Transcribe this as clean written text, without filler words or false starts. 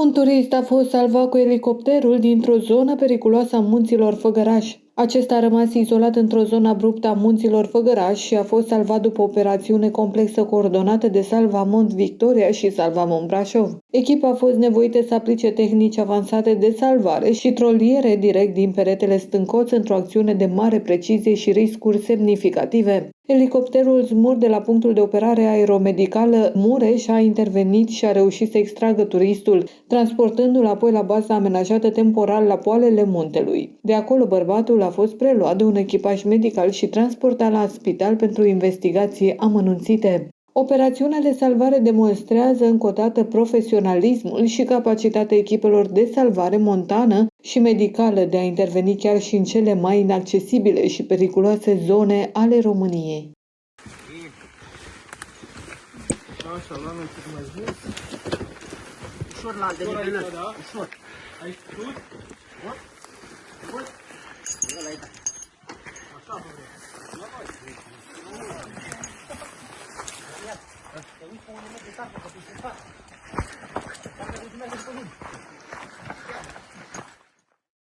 Un turist a fost salvat cu elicopterul dintr-o zonă periculoasă a munților Făgăraș. Acesta a rămas izolat într-o zonă abruptă a munților Făgăraș și a fost salvat după o operațiune complexă coordonată de Salvamont Victoria și Salvamont Brașov. Echipa a fost nevoită să aplice tehnici avansate de salvare și troliere direct din peretele stâncoț într-o acțiune de mare precizie și riscuri semnificative. Elicopterul Zmur de la punctul de operare aeromedicală Mureș a intervenit și a reușit să extragă turistul, transportându-l apoi la baza amenajată temporal la poalele muntelui. De acolo bărbatul a fost preluat de un echipaj medical și transportat la spital pentru investigații amănunțite. Operațiunea de salvare demonstrează încă o dată profesionalismul și capacitatea echipelor de salvare montană și medicală de a interveni chiar și în cele mai inaccesibile și periculoase zone ale României. Așa, luăm un pic mai jos. Ușor la de nivelă, ușor. Aici sus. Bun. Așa, bă. Ia, uite cum ne merge tare, că tu se fac.